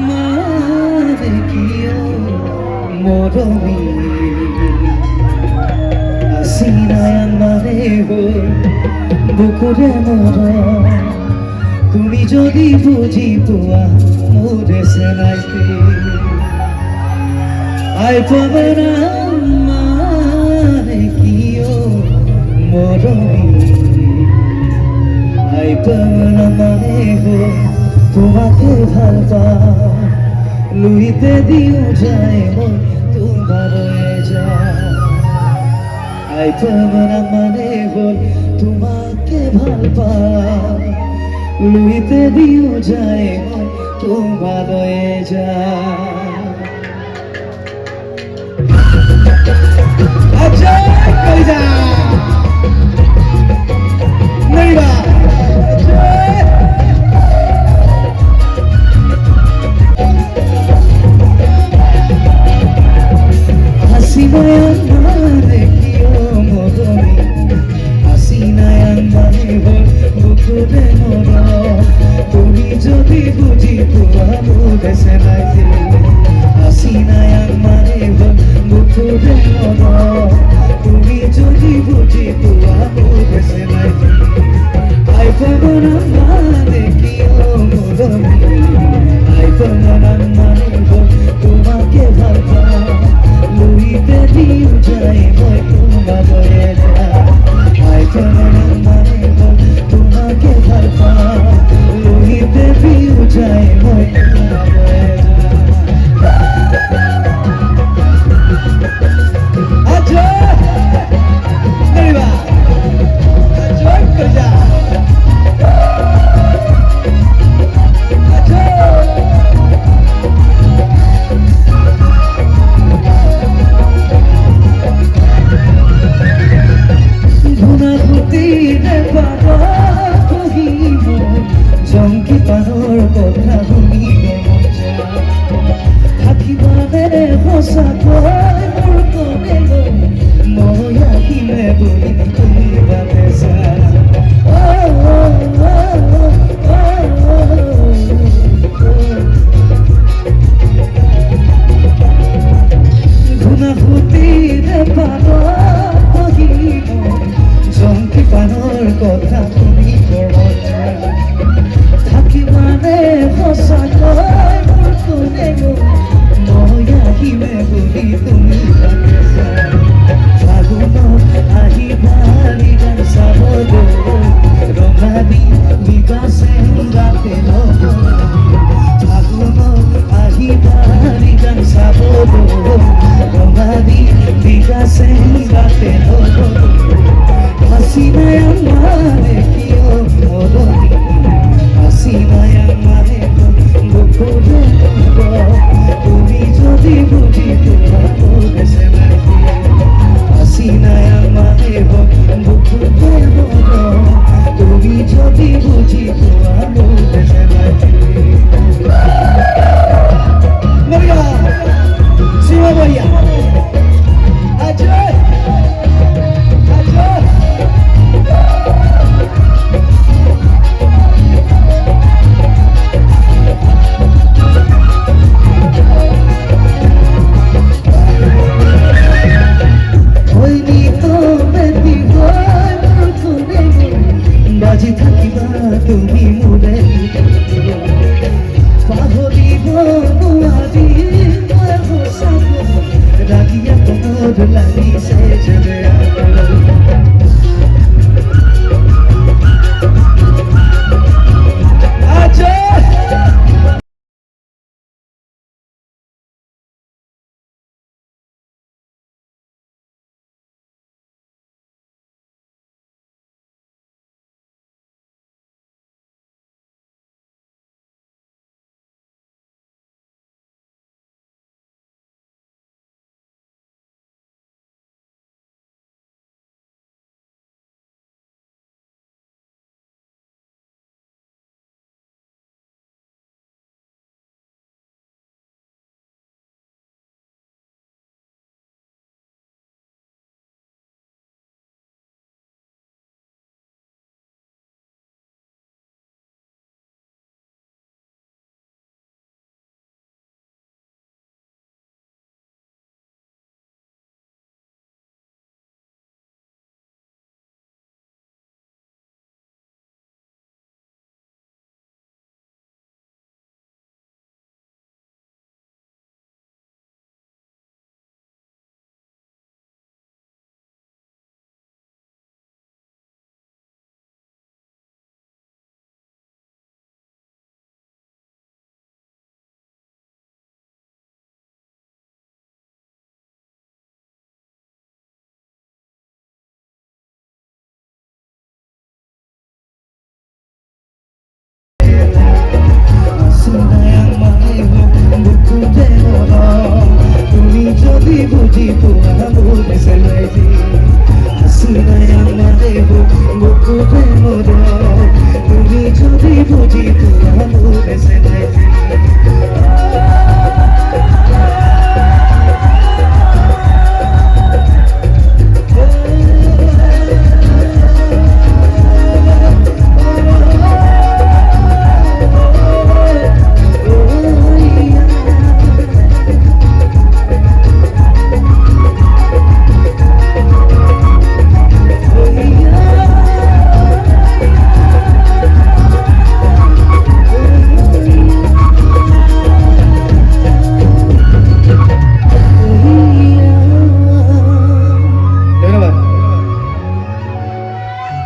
মারে কিয় মরমি আসিনায় আমারে বুকুরে মর তুমি যদি বুঝি পোৱা মোরে সেনাইতে আই পাবে না মারে কিয় মরমি আই পাবে না মানে তোমাকে ভাল পাও লুইতে দিও যায় মন তোমার রয়ে যায় আই পাবে না মানে তোমাকে ভাল পাও লুইতে দিও যায় মন তোমার রয়ে যায় আচ্ছা কই যা नहीं बा হাসিনায় কিয় মরমি হাসিনায় বুকুরে মর তুমি যদি বুঝি পোৱা মোরে সেনাইতে হাসিনায় বুকুরে মর তুমি যদি বুঝি পোৱা মোরে সেনাইতে আই পাবো না মানে কিয় মরমি আই পাবো না মানে তোমাকে ভাল পাও লুইতে দিও যায় মই তোমার রয়ে যায় আই পাবো না মানে তোমাকে ভাল পাও লুইতে দিও যায় মই তোমার রয়ে যায় আচ্ছা नहीं बा अच्छा कर जा জংকি পাৰৰ কথা শুনিব মন যায় থাকিবানে সঁচাকৈ মোৰ কণে মই আহিলে বুলি তুমি বাটে ঘুণাভূতিৰে পাৰত বহিব জংকি পাৰৰ কথা শুনিব মন যায় থাকিবানে সঁচাকৈ মোৰ কোনে মই আহিলে বুলি তুমি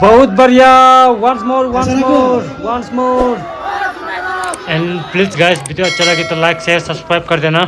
बहुत बढ़िया once more ऐसा रखो। एंड प्लीज गाइस वीडियो अच्छा लगे तो लाइक शेयर सब्सक्राइब कर देना